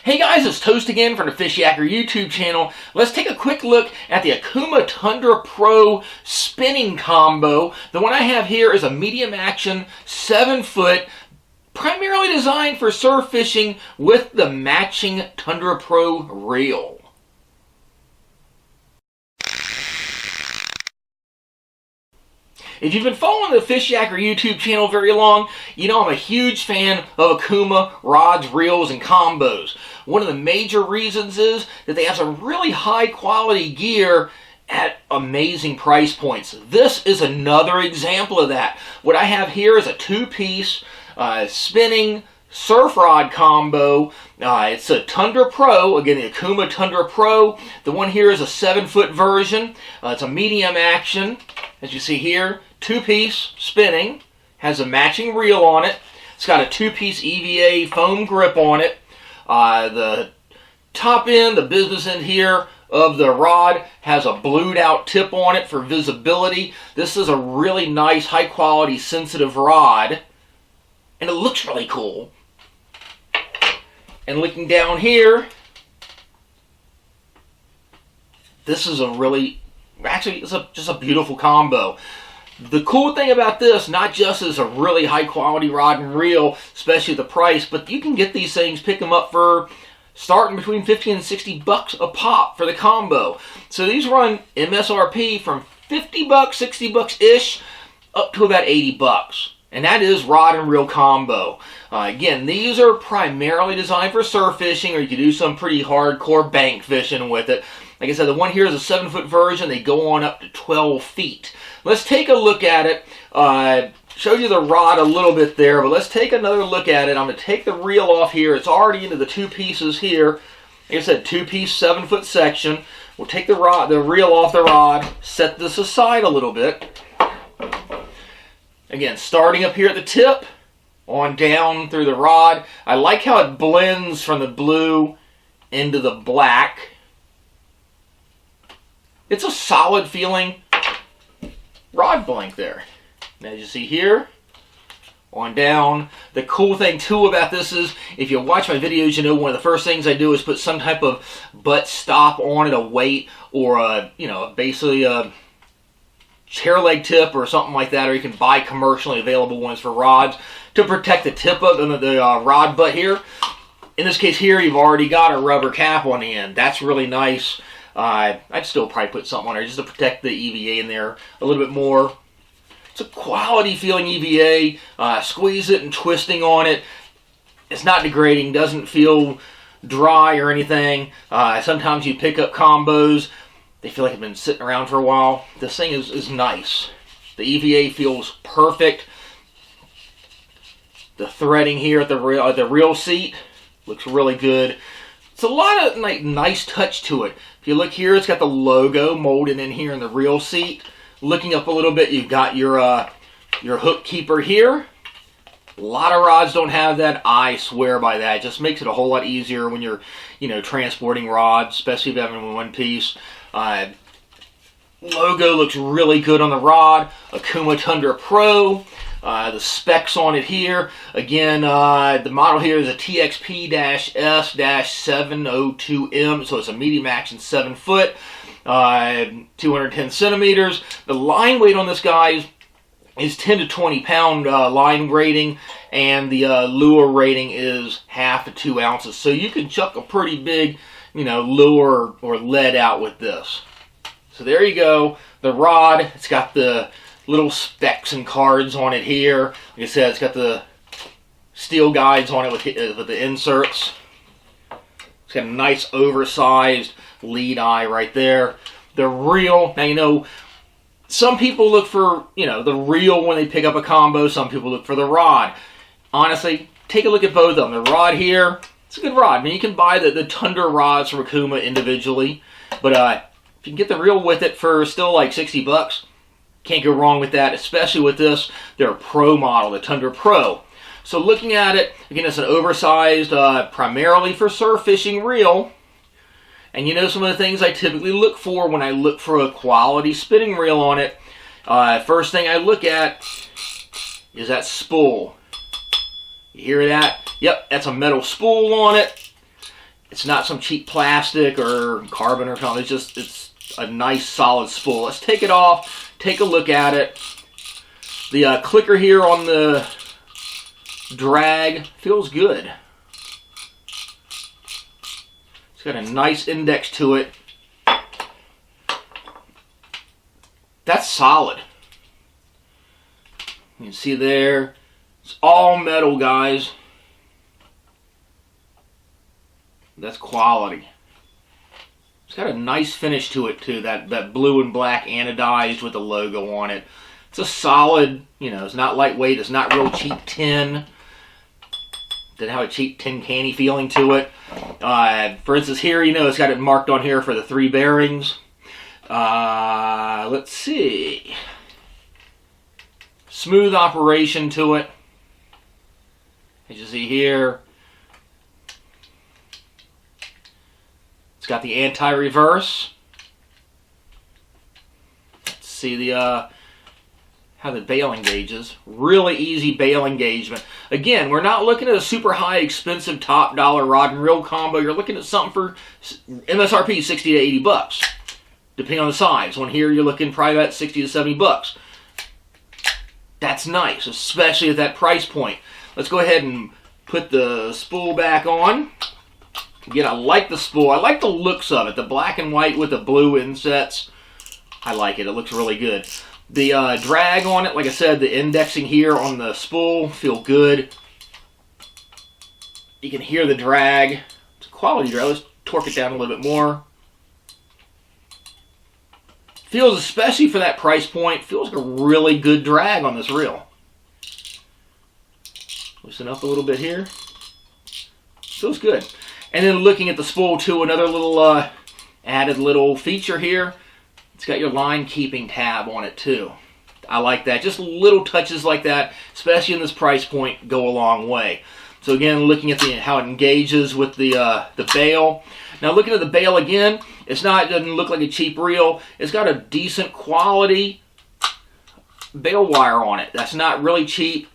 Hey guys, it's Toast again from the Fishyaker YouTube channel. Let's take a quick look at the Okuma Tundra Pro spinning combo. The one I have here is a medium action 7-foot, primarily designed for surf fishing with the matching Tundra Pro reel. If you've been following the Fishyaker YouTube channel very long, you know I'm a huge fan of Okuma rods, reels, and combos. One of the major reasons is that they have some really high quality gear at amazing price points. This is another example of that. What I have here is a two-piece spinning surf rod combo. It's a Tundra Pro, again the Okuma Tundra Pro. The one here is a 7-foot version. It's a medium action, as you see here. Two-piece spinning, has a matching reel on it. It's got a two-piece EVA foam grip on it. The top end, the business end here of the rod has a blued out tip on it for visibility. This is a really nice, high quality, sensitive rod, and it looks really cool. And looking down here, this is a really, actually it's just a beautiful combo. The cool thing about this, not just is a really high quality rod and reel, especially the price, but you can get these things, pick them up for starting between 50 and 60 bucks a pop for the combo. So these run MSRP from 50 bucks, 60 bucks-ish, up to about 80 bucks. And that is rod and reel combo. Again, these are primarily designed for surf fishing, or you can do some pretty hardcore bank fishing with it. Like I said, the one here is a 7-foot version. They go on up to 12 feet. Let's take a look at it. Showed you the rod a little bit there, but let's take another look at it. I'm going to take the reel off here. It's already into the two pieces here. Like I said, two-piece 7-foot section. We'll take the reel off the rod, set this aside a little bit. Again, starting up here at the tip, on down through the rod. I like how it blends from the blue into the black. It's a solid feeling rod blank there. Now, as you see here, on down. The cool thing too about this is, if you watch my videos, you know one of the first things I do is put some type of butt stop on it, a weight, or a, basically a chair leg tip or something like that, or you can buy commercially available ones for rods to protect the tip of the rod butt here. In this case here, you've already got a rubber cap on the end. That's really nice. I'd still probably put something on there just to protect the EVA in there a little bit more. It's a quality feeling EVA. Squeeze it and twisting on it, it's not degrading, doesn't feel dry or anything. Sometimes you pick up combos, they feel like they've been sitting around for a while. This thing is nice. The EVA feels perfect. The threading here at the reel seat looks really good. It's a lot of nice touch to it. If you look here, it's got the logo molded in here in the reel seat. Looking up a little bit, you've got your hook keeper here. A lot of rods don't have that. I swear by that. It just makes it a whole lot easier when you're, transporting rods, especially if you have them in one piece. Logo looks really good on the rod. Okuma Tundra Pro. The specs on it here. Again, the model here is a TXP-S-702M, so it's a medium action 7-foot, 210 centimeters. The line weight on this, guys, is 10 to 20 pound line rating, and the lure rating is half to 2 ounces. So you can chuck a pretty big, lure or lead out with this. So there you go. The rod, it's got the little specs and cards on it here. Like I said, it's got the steel guides on it with the inserts. It's got a nice oversized lead eye right there. The reel, now some people look for, the reel when they pick up a combo. Some people look for the rod. Honestly, take a look at both of them. The rod here, it's a good rod. I mean, you can buy the Tundra rods from Okuma individually, but if you can get the reel with it for still like 60 bucks, can't go wrong with that, especially with this. They're a Pro model, the Tundra Pro. So looking at it, again, it's an oversized, primarily for surf fishing reel. And some of the things I typically look for when I look for a quality spinning reel on it. First thing I look at is that spool. You hear that? Yep, that's a metal spool on it. It's not some cheap plastic or carbon or something. It's a nice solid spool. Let's take it off, take a look at it. The clicker here on the drag feels good. It's got a nice index to it. That's solid. You can see there, it's all metal, guys. That's quality. It's got a nice finish to it too, that blue and black anodized with the logo on it. It's a solid, you know, it's not lightweight, it's not real cheap tin. Doesn't have a cheap tin canny feeling to it. For instance here, you know, it's got it marked on here for the 3 bearings. Let's see. Smooth operation to it. As you see here, it's got the anti-reverse. Let's see the how the bail engages. Really easy bail engagement. Again, we're not looking at a super high expensive top dollar rod and reel combo. You're looking at something for MSRP 60 to 80 bucks. Depending on the size. On here you're looking probably about 60 to 70 bucks. That's nice, especially at that price point. Let's go ahead and put the spool back on. Again, I like the spool. I like the looks of it. The black and white with the blue insets. I like it. It looks really good. The drag on it, like I said, the indexing here on the spool feel good. You can hear the drag. It's a quality drag. Let's torque it down a little bit more. Feels, especially for that price point, feels like a really good drag on this reel. Loosen up a little bit here. Feels good. And then looking at the spool too, another little added little feature here. It's got your line keeping tab on it too. I like that. Just little touches like that, especially in this price point, go a long way. So again, looking at how it engages with the bail. Now looking at the bail again, it doesn't look like a cheap reel. It's got a decent quality bail wire on it. That's not really cheap.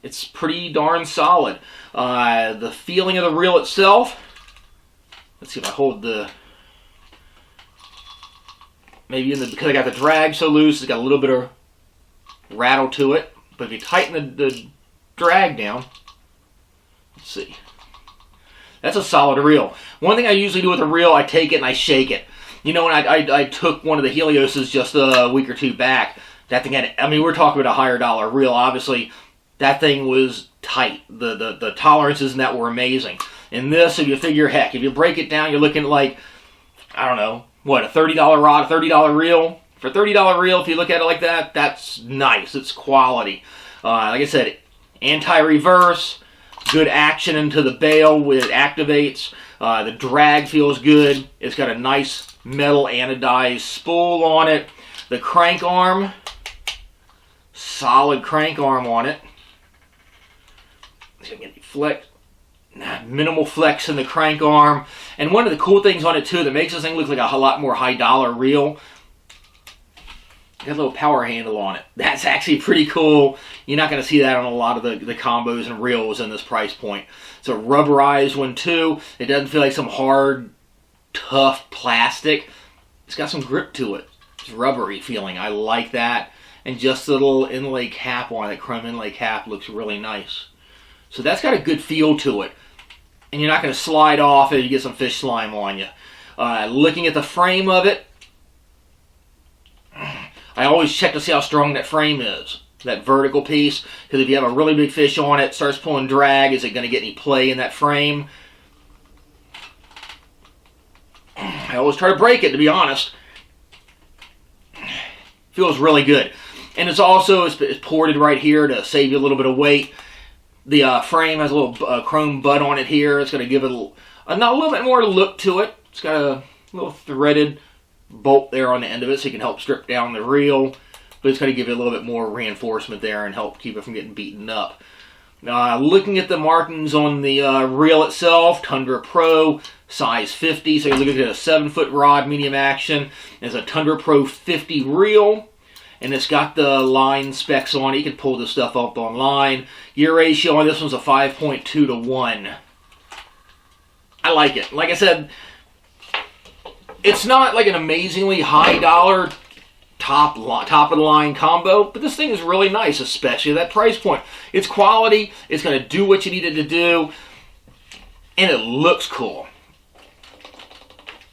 It's pretty darn solid. The feeling of the reel itself. Let's see if I hold the. Maybe because I got the drag so loose, it's got a little bit of rattle to it. But if you tighten the drag down, let's see. That's a solid reel. One thing I usually do with a reel, I take it and I shake it. You know, when I took one of the Helioses just a week or two back, that thing had, I mean, we're talking about a higher dollar reel. Obviously, that thing was tight. The tolerances in that were amazing. In this, if you figure, heck, if you break it down, you're looking at like, I don't know, what, a $30 rod, a $30 reel? For a $30 reel, if you look at it like that, that's nice. It's quality. Like I said, anti-reverse, good action into the bail when it activates. The drag feels good. It's got a nice metal anodized spool on it. The crank arm, solid crank arm on it. Flex, minimal flex in the crank arm. And one of the cool things on it too that makes this thing look like a lot more high dollar reel, got a little power handle on it. That's actually pretty cool. You're not going to see that on a lot of the combos and reels in this price point. It's a rubberized one too. It doesn't feel like some hard, tough plastic. It's got some grip to it. It's rubbery feeling. I like that. And just the little inlay cap on it, chrome inlay cap, looks really nice. So that's got a good feel to it. And you're not going to slide off and you get some fish slime on you. Looking at the frame of it, I always check to see how strong that frame is. That vertical piece. Because if you have a really big fish on it, starts pulling drag, is it going to get any play in that frame? I always try to break it, to be honest. Feels really good. And it's also it's ported right here to save you a little bit of weight. The frame has a little chrome butt on it here. It's going to give it a little bit more look to it. It's got a little threaded bolt there on the end of it so you can help strip down the reel. But it's going to give you a little bit more reinforcement there and help keep it from getting beaten up. Looking at the markings on the reel itself, Tundra Pro, size 50. So you're looking at a 7-foot rod, medium action. It's a Tundra Pro 50 reel. And it's got the line specs on it. You can pull this stuff up online. Gear ratio on this one's a 5.2 to 1. I like it. Like I said, it's not like an amazingly high dollar top of the line combo, but this thing is really nice, especially at that price point. It's quality, it's going to do what you need it to do, and it looks cool.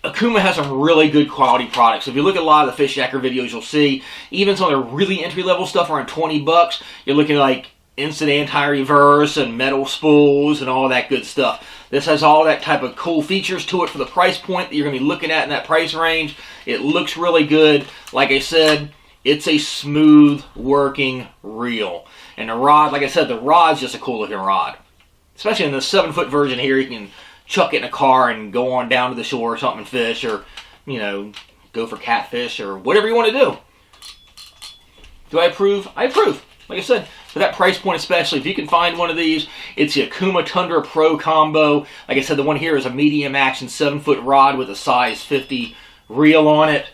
Okuma has some really good quality products. If you look at a lot of the Fishyaker videos, you'll see even some of the really entry-level stuff around 20 bucks. You're looking at like instant anti-reverse and metal spools and all that good stuff. This has all that type of cool features to it for the price point that you're going to be looking at in that price range. It looks really good. Like I said, it's a smooth working reel. And the rod, like I said, the rod's just a cool looking rod. Especially in the 7-foot version here, you can chuck it in a car and go on down to the shore or something and fish, or, you know, go for catfish or whatever you want to do. Do I approve? I approve. Like I said, for that price point especially, if you can find one of these, it's the Okuma Tundra Pro combo. Like I said, the one here is a medium action 7-foot rod with a size 50 reel on it.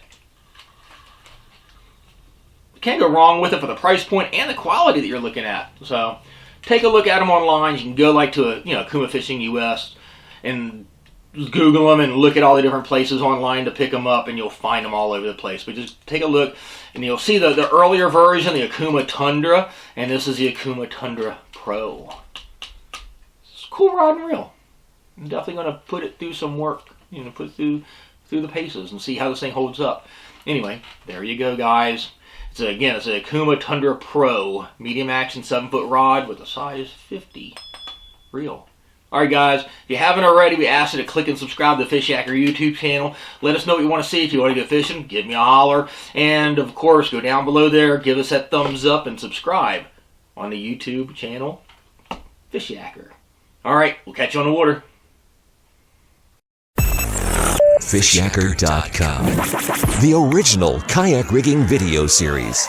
Can't go wrong with it for the price point and the quality that you're looking at. So take a look at them online. You can go like to Okuma Fishing US and just Google them and look at all the different places online to pick them up, and you'll find them all over the place. But just take a look, and you'll see the earlier version, the Okuma Tundra, and this is the Okuma Tundra Pro. It's a cool rod and reel. I'm definitely going to put it through some work, put it through the paces and see how this thing holds up. Anyway, there you go, guys. It's an Okuma Tundra Pro, medium action 7-foot rod with a size 50 reel. Alright guys, if you haven't already, we ask you to click and subscribe to the Fishyaker YouTube channel. Let us know what you want to see. If you want to go fishing, give me a holler. And of course, go down below there, give us that thumbs up, and subscribe on the YouTube channel, Fishyaker. Alright, we'll catch you on the water. Fishyaker.com, the original kayak rigging video series.